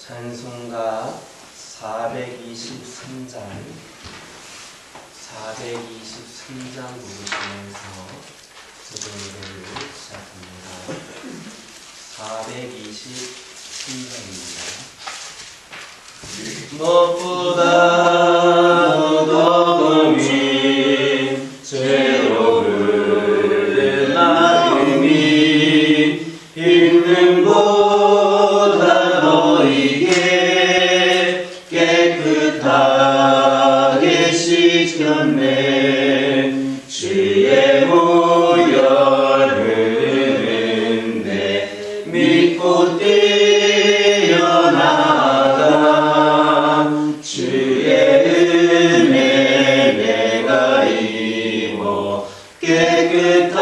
찬송가 423장 부르시면서 저동을 시작합니다. 423장입니다. 무엇보다 더 고민 죄로 흐르는 마음이 있는 보다 너에게 깨끗하게 씻겼네. 주의 보혈 흐르는데 믿고 뛰어나가. 주의 은혜 내가 입어 깨끗하게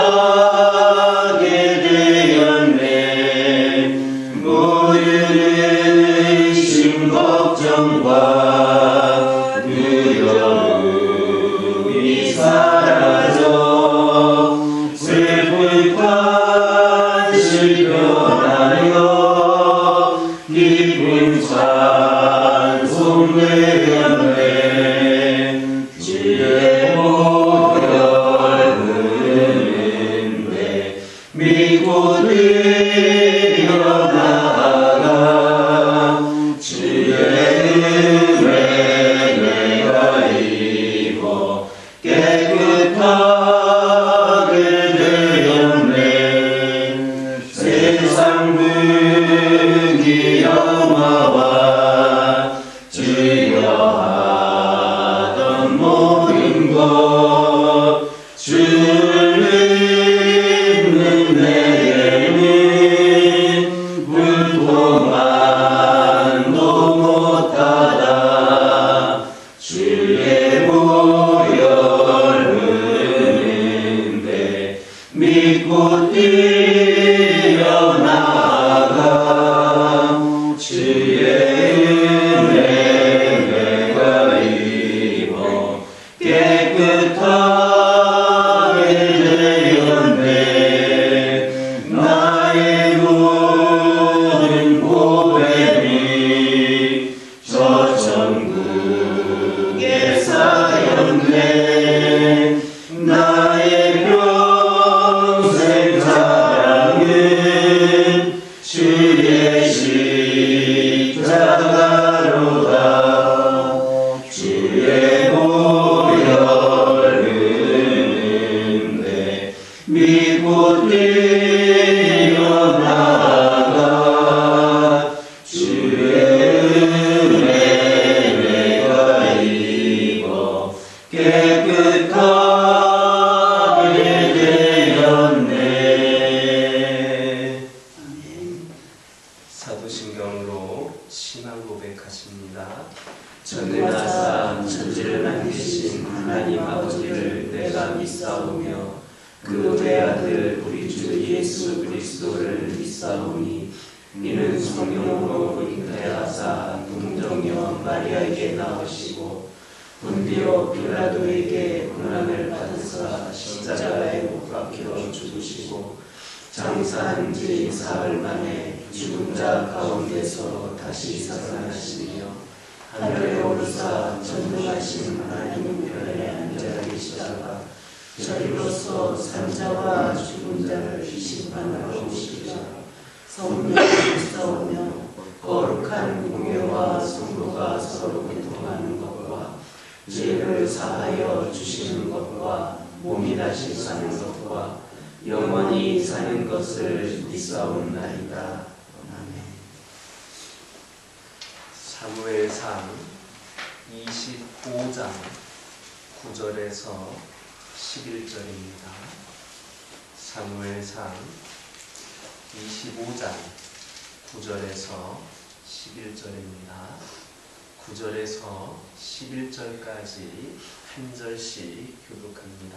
되었네. 모든 심 걱정과 두려움이 사라져 슬픈 관실 변하여 기쁜 찬송 되었네. 주의 보혈 흐르는데 믿고 뛰어나가. 주의 은혜 내가 입어 깨끗하게 되었네. 세상 분기 영화와 주여하던 모든 것 주를 믿는 내게는 불통만도 못하다. 주의 보혈 흐르는데 믿고 뛰어나가. 주의 은혜 내가 입어 깨끗하게 되었네. 나의 모든 고백이 저 천국에 쌓였네. 나의 평생 자랑은 주의 십자가로다. 주의 보혈 흐르는데 믿고 뛰어나가. 주의 은혜 내가 입어 깨끗하게 되었네. 사도신경으로 신앙 고백하십니다. 전능하사 천지를 만드신 하나님 아버지를 내가 믿사오며 그 외아들 우리 주 예수 그리스도를 믿사오니 이는 성령으로 잉태하사 동정녀 마리아에게 나오시고 본디오 빌라도에게 고난을 받으사 십자가에 못 박혀 죽으시고 장사한 지 사흘 만에 죽은 자 가운데서 다시 살아나시며 하늘에 오르사 전능하신 하나님 우편에 앉아 계시다가 저리로서 산자와 죽은 자를 심판하러 오시리라. 성령을 싸우며 거룩한 공예와 성도가 서로 교통하는 것과 죄를 사하여 주시는 것과 몸이 다시 사는 것과 영원히 사는 것을 믿사옵나이다. 아멘. 사무엘상 25장 9절에서 11절입니다. 사무엘상 25장 9절에서 11절입니다. 9절에서 11절까지 한 절씩 교독합니다.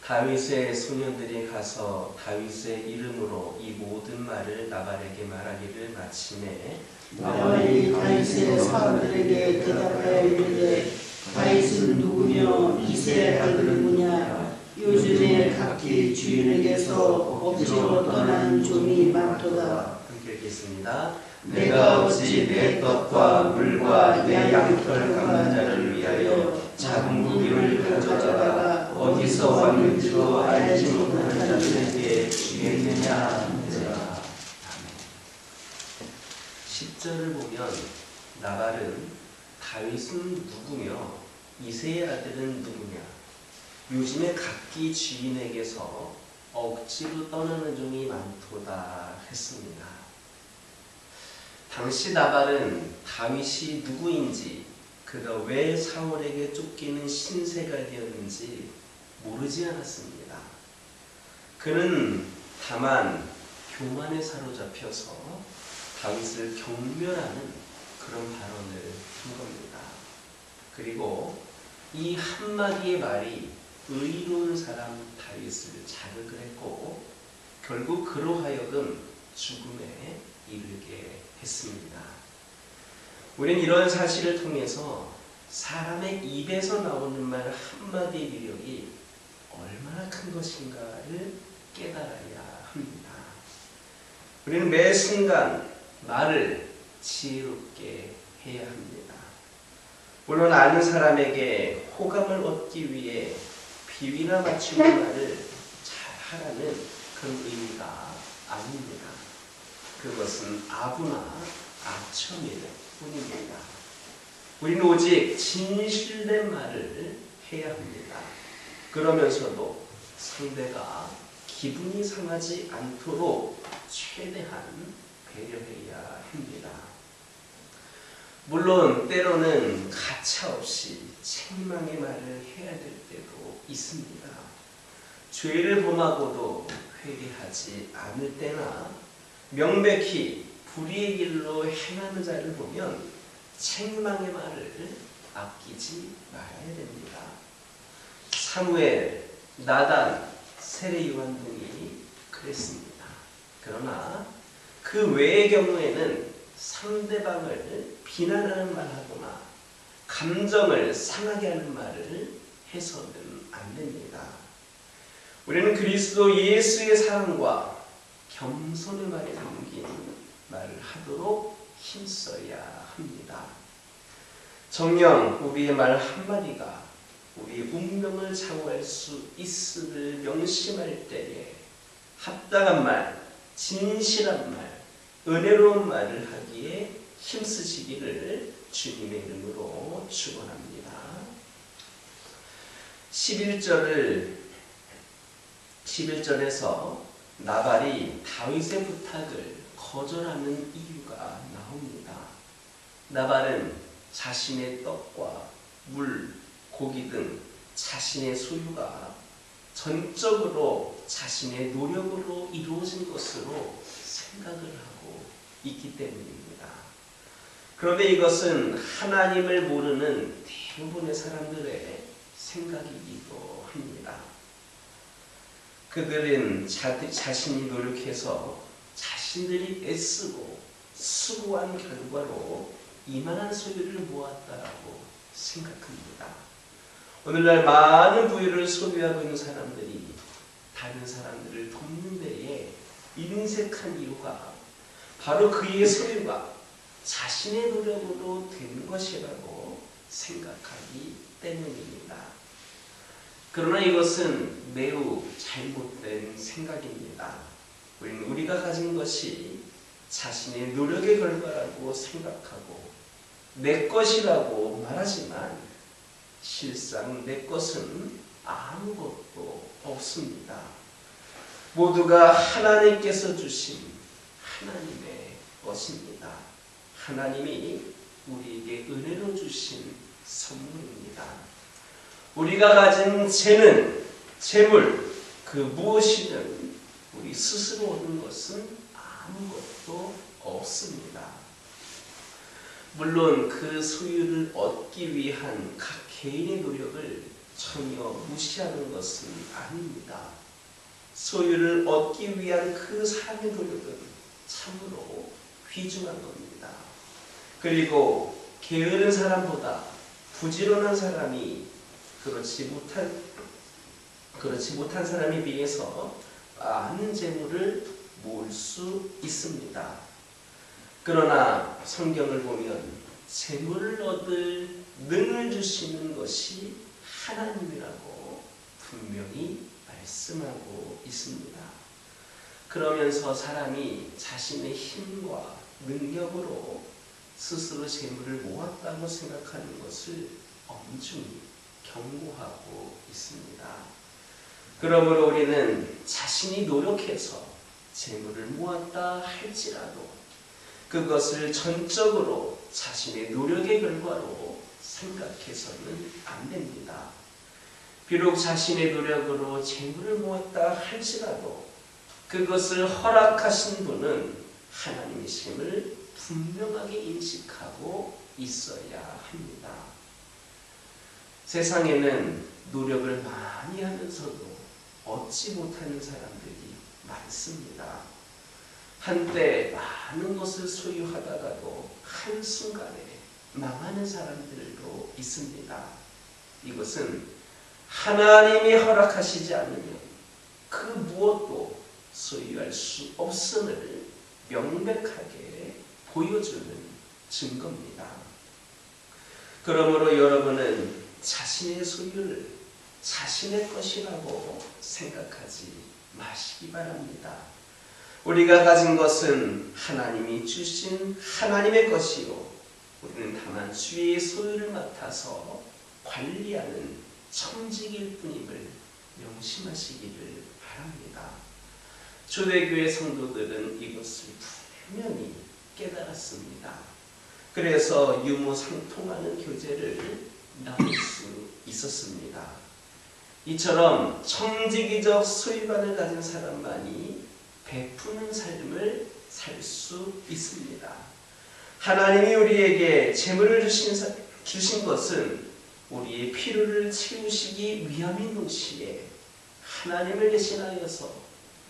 다윗의 소년들이 가서 다윗의 이름으로 이 모든 말을 나발에게 말하기를 마치매 나발이 다윗의 사람들에게 대답하여 이르되 다윗은 누구며 이새의 아들 누구냐? 요즘에 각기 주인에게서 엎지러 떠난 종이 많도다. 읽겠습니다. 내가 어찌 내 떡과 물과 내 양털 깎는 자를 위하여 작은 무기를 가져다가 어디서 왔는지도 알지 못하는 자들에게 주겠느냐. 10절을 보면 나발은 다윗은 누구며 이새의 아들은 누구냐, 요즘에 각기 주인에게서 억지로 떠나는 종이 많도다 했습니다. 당시 나발은 다윗이 누구인지, 그가 왜 사울에게 쫓기는 신세가 되었는지 모르지 않았습니다. 그는 다만 교만에 사로잡혀서 다윗을 경멸하는 그런 발언을 한 겁니다. 그리고 이 한마디의 말이 의로운 사람 다윗을 자극을 했고 결국 그로 하여금 죽음에 이르게 했습니다. 우리는 이런 사실을 통해서 사람의 입에서 나오는 말 한마디의 위력이 얼마나 큰 것인가를 깨달아야 합니다. 우리는 매 순간 말을 지혜롭게 해야 합니다. 물론 아는 사람에게 호감을 얻기 위해 비위나 맞추는 말을 잘 하라는 그런 의미가 아닙니다. 그것은 아부나 아첨일 뿐입니다. 우리는 오직 진실된 말을 해야 합니다. 그러면서도 상대가 기분이 상하지 않도록 최대한 배려해야 합니다. 물론 때로는 가차없이 책망의 말을 해야 될 때도 있습니다. 죄를 범하고도 회개하지 않을 때나 명백히 불의의 길로 행하는 자를 보면 책망의 말을 아끼지 말아야 됩니다. 사무엘, 나단, 세례 요한 등이 그랬습니다. 그러나 그 외의 경우에는 상대방을 비난하는 말하거나 감정을 상하게 하는 말을 해서는 안 됩니다. 우리는 그리스도 예수의 사랑과 겸손의 말에 담긴 말을 하도록 힘써야 합니다. 정녕 우리의 말 한마디가 우리의 운명을 좌우할 수 있음을 명심할 때에 합당한 말, 진실한 말, 은혜로운 말을 하기에 힘쓰시기를 주님의 이름으로 축원합니다. 11절에서 나발이 다윗의 부탁을 거절하는 이유가 나옵니다. 나발은 자신의 떡과 물, 고기 등 자신의 소유가 전적으로 자신의 노력으로 이루어진 것으로 생각을 하고 있기 때문입니다. 그런데 이것은 하나님을 모르는 대부분의 사람들의 생각이기도 합니다. 그들은 자신이 노력해서 자신들이 애쓰고 수고한 결과로 이만한 소유를 모았다라고 생각합니다. 오늘날 많은 부유를 소유하고 있는 사람들이 다른 사람들을 돕는 데에 인색한 이유가 바로 그의 소유가 자신의 노력으로 된 것이라고 생각하기 때문입니다. 그러나 이것은 매우 잘못된 생각입니다. 우리가 가진 것이 자신의 노력의 결과라고 생각하고 내 것이라고 말하지만 실상 내 것은 아무것도 없습니다. 모두가 하나님께서 주신 하나님의 것입니다. 하나님이 우리에게 은혜로 주신 선물입니다. 우리가 가진 재물, 그 무엇이든 우리 스스로 얻는 것은 아무것도 없습니다. 물론 그 소유를 얻기 위한 각 개인의 노력을 전혀 무시하는 것은 아닙니다. 소유를 얻기 위한 그 사람의 노력은 참으로 귀중한 겁니다. 그리고 게으른 사람보다 부지런한 사람이 그렇지 못한 사람에 비해서 많은 재물을 모을 수 있습니다. 그러나 성경을 보면 재물을 얻을 능을 주시는 것이 하나님이라고 분명히 말씀하고 있습니다. 그러면서 사람이 자신의 힘과 능력으로 스스로 재물을 모았다고 생각하는 것을 엄중히 경고하고 있습니다. 그러므로 우리는 자신이 노력해서 재물을 모았다 할지라도 그것을 전적으로 자신의 노력의 결과로 생각해서는 안 됩니다. 비록 자신의 노력으로 재물을 모았다 할지라도 그것을 허락하신 분은 하나님이심을 분명하게 인식하고 있어야 합니다. 세상에는 노력을 많이 하면서도 얻지 못하는 사람들이 많습니다. 한때 많은 것을 소유하다가도 한순간에 망하는 사람들도 있습니다. 이것은 하나님이 허락하시지 않으면 그 무엇도 소유할 수 없음을 명백하게 보여주는 증거입니다. 그러므로 여러분은 자신의 소유를 자신의 것이라고 생각하지 마시기 바랍니다. 우리가 가진 것은 하나님이 주신 하나님의 것이요 우리는 다만 주의 소유를 맡아서 관리하는 청직일 뿐임을 명심하시기를 바랍니다. 초대교회 성도들은 이것을 분명히 깨달았습니다. 그래서 유무상통하는 교제를 나눌 수 있었습니다. 이처럼 청지기적 소유관을 가진 사람만이 베푸는 삶을 살 수 있습니다. 하나님이 우리에게 재물을 주신 것은 우리의 필요를 채우시기 위함인 동시에 하나님을 대신하여서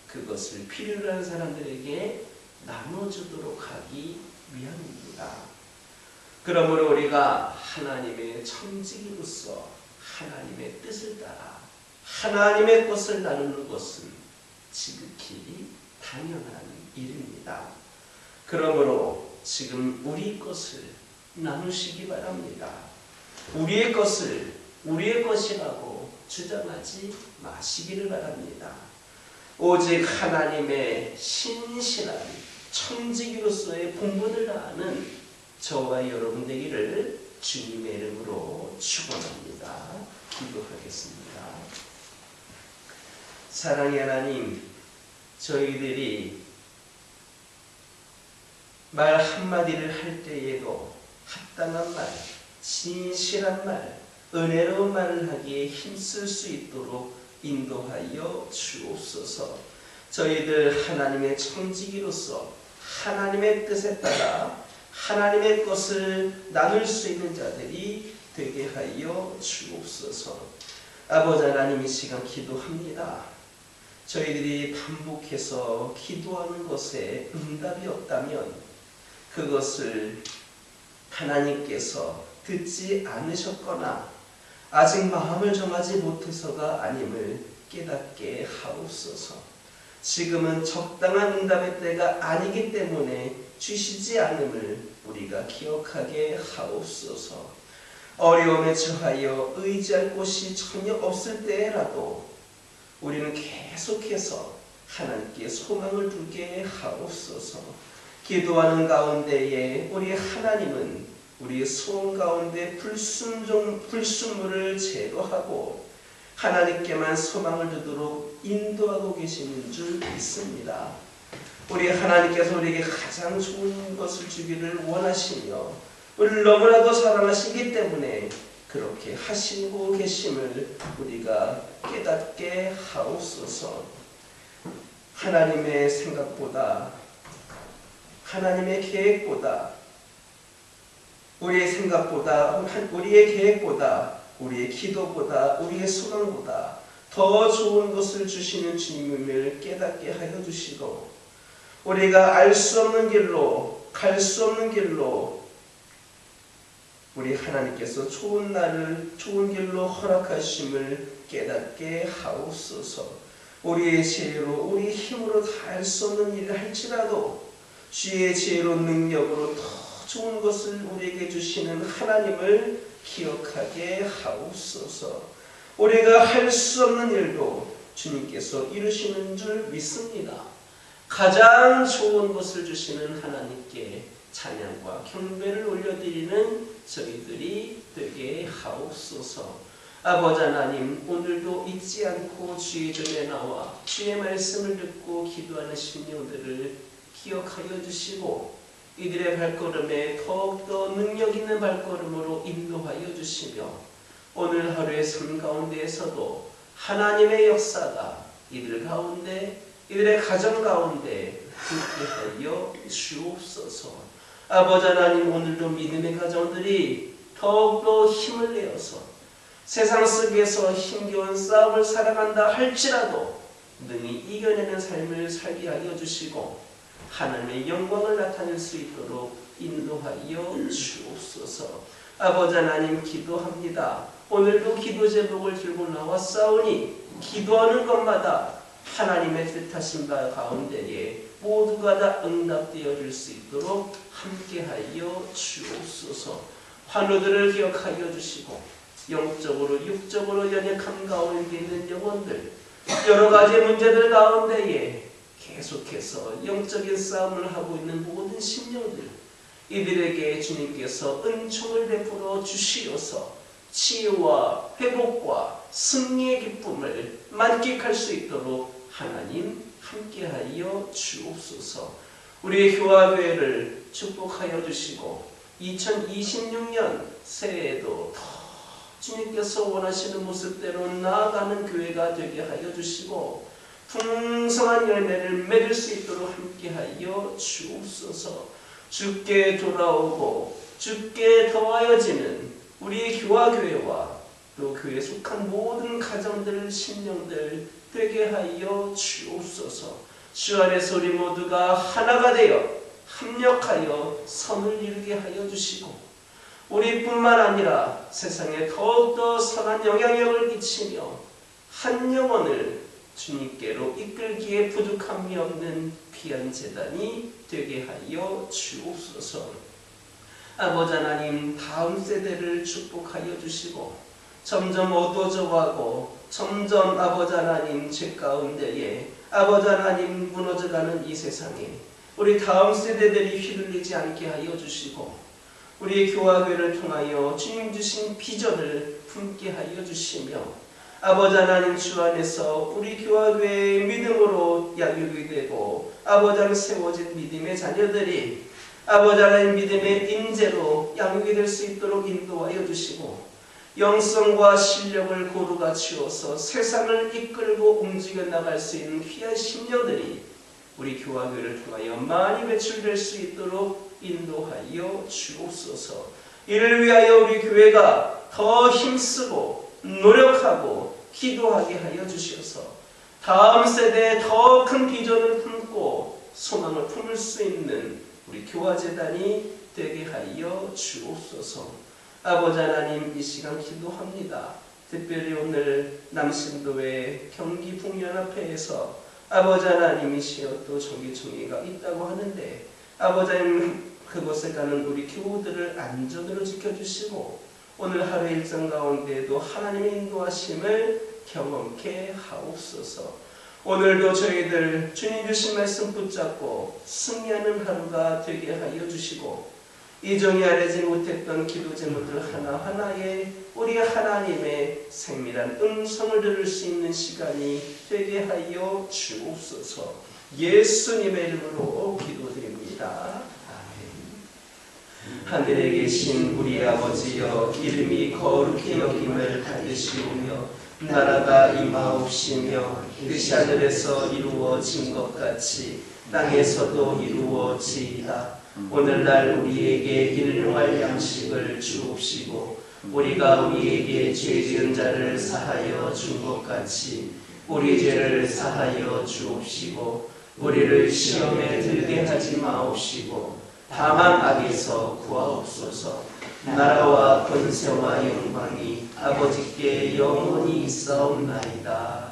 그것을 필요로 하는 사람들에게 나눠주도록 하기 위함입니다. 그러므로 우리가 하나님의 청지기로서 하나님의 뜻을 따라 하나님의 것을 나누는 것은 지극히 당연한 일입니다. 그러므로 지금 우리 것을 나누시기 바랍니다. 우리의 것을 우리의 것이라고 주장하지 마시기를 바랍니다. 오직 하나님의 신실한 청지기로서의 본분을 다하는 저와 여러분 되기를 주님의 이름으로 축원합니다. 기도하겠습니다. 사랑의 하나님, 저희들이 말 한마디를 할 때에도 합당한 말, 진실한 말, 은혜로운 말을 하기에 힘쓸 수 있도록 인도하여 주옵소서. 저희들 하나님의 청지기로서 하나님의 뜻에 따라 하나님의 것을 나눌 수 있는 자들이 되게 하여 주옵소서. 아버지 하나님, 이 시간 기도합니다. 저희들이 반복해서 기도하는 것에 응답이 없다면 그것을 하나님께서 듣지 않으셨거나 아직 마음을 정하지 못해서가 아님을 깨닫게 하옵소서. 지금은 적당한 응답의 때가 아니기 때문에 주시지 않음을 우리가 기억하게 하옵소서. 어려움에 처하여 의지할 곳이 전혀 없을 때라도 우리는 계속해서 하나님께 소망을 두게 하옵소서. 기도하는 가운데에 우리 하나님은 우리의 소원 가운데 불순물을 제거하고 하나님께만 소망을 두도록 인도하고 계시는 줄 믿습니다. 우리 하나님께서 우리에게 가장 좋은 것을 주기를 원하시며 우리를 너무나도 사랑하시기 때문에 그렇게 하시고 계심을 우리가 깨닫게 하옵소서. 하나님의 생각보다, 하나님의 계획보다, 우리의 생각보다, 우리의 계획보다, 우리의 기도보다, 우리의 소망보다 더 좋은 것을 주시는 주님을 깨닫게 하여 주시고, 우리가 알 수 없는 길로, 갈 수 없는 길로 우리 하나님께서 좋은 날을 좋은 길로 허락하심을 깨닫게 하옵소서. 우리의 지혜로, 우리 힘으로 다 할 수 없는 일을 할지라도 주의 지혜로운 능력으로 더 좋은 것을 우리에게 주시는 하나님을 기억하게 하옵소서. 우리가 할 수 없는 일도 주님께서 이루시는 줄 믿습니다. 가장 좋은 것을 주시는 하나님께 찬양과 경배를 올려드리는 저희들이 되게 하옵소서. 아버지 하나님, 오늘도 잊지 않고 주의 전에 나와 주의 말씀을 듣고 기도하는 심령들을 기억하여 주시고 이들의 발걸음에 더욱더 능력 있는 발걸음으로 인도하여 주시며 오늘 하루의 삶 가운데에서도 하나님의 역사가 이들 가운데, 이들의 가정 가운데 함께하여 주옵소서. 아버지 하나님, 오늘도 믿음의 가정들이 더욱더 힘을 내어서 세상 속에서 힘겨운 싸움을 살아간다 할지라도 능히 이겨내는 삶을 살게 하여 주시고 하나님의 영광을 나타낼 수 있도록 인도하여 주옵소서. 아버지 하나님, 기도합니다. 오늘도 기도 제목을 들고 나왔사오니 기도하는 것마다 하나님의 뜻하신 바 가운데에 모두가 다 응답되어 줄 수 있도록 함께하여 주옵소서. 환우들을 기억하여 주시고 영적으로 육적으로 연약함 가운데 있는 영혼들, 여러 가지 문제들 가운데에 계속해서 영적인 싸움을 하고 있는 모든 심령들, 이들에게 주님께서 은총을 베풀어 주시어서 치유와 회복과 승리의 기쁨을 만끽할 수 있도록 하나님 함께하여 주옵소서. 우리의 교화교회를 축복하여 주시고 2026년 새해에도 더 주님께서 원하시는 모습대로 나아가는 교회가 되게 하여 주시고 풍성한 열매를 맺을 수 있도록 함께하여 주옵소서. 주께 돌아오고 주께 더하여지는 우리 교화교회와 또 교회에 속한 모든 가정들, 심령들 되게 하여 주옵소서. 주 안에서 우리 모두가 하나가 되어 합력하여 선을 이루게 하여 주시고 우리뿐만 아니라 세상에 더욱더 선한 영향력을 끼치며 한 영혼을 주님께로 이끌기에 부족함이 없는 귀한 제단이 되게 하여 주옵소서. 아버지 하나님, 다음 세대를 축복하여 주시고 점점 어두워져가고 점점 아버지 하나님 죄 가운데에 아버지 하나님 무너져가는 이 세상에 우리 다음 세대들이 휘둘리지 않게 하여 주시고 우리의 교화교회를 통하여 주님 주신 비전을 품게 하여 주시며 아버지 하나님, 주 안에서 우리 교화교회의 믿음으로 양육이 되고 아버지 하나님 세워진 믿음의 자녀들이 아버지 하나님 믿음의 인재로 양육이 될 수 있도록 인도하여 주시고 영성과 실력을 고루 갖추어서 세상을 이끌고 움직여 나갈 수 있는 귀한 심령들이 우리 교화교회를 통하여 많이 배출될 수 있도록 인도하여 주옵소서. 이를 위하여 우리 교회가 더 힘쓰고 노력하고 기도하게 하여 주셔서 다음 세대에 더 큰 비전을 품고 소망을 품을 수 있는 우리 교화재단이 되게 하여 주옵소서. 아버지 하나님, 이 시간 기도합니다. 특별히 오늘 남신도의 경기 북연합회에서 아버지 하나님 이 시여 또 정기총회가 있다고 하는데 아버지 하나님 그곳에 가는 우리 교우들을 안전으로 지켜주시고 오늘 하루 일정 가운데에도 하나님의 인도하심을 경험케 하옵소서. 오늘도 저희들 주님 주신 말씀 붙잡고 승리하는 하루가 되게 하여 주시고 이정이 아뢰지 못했던 기도 제목들 하나하나에 우리 하나님의 생밀한 음성을 들을 수 있는 시간이 되게 하여 주옵소서. 예수님의 이름으로 기도드립니다. 하늘에 계신 우리 아버지여, 이름이 거룩히 여김을 받으시오며 나라가 임하옵시며 뜻이 하늘에서 이루어진 것 같이 땅에서도 이루어지이다. 오늘날 우리에게 일용할 양식을 주옵시고 우리가 우리에게 죄 지은 자를 사하여 준 것 같이 우리 죄를 사하여 주옵시고 우리를 시험에 들게 하지 마옵시고 다만 악에서 구하옵소서. 나라와 권세와 영광이 아버지께 영원히 있사옵나이다.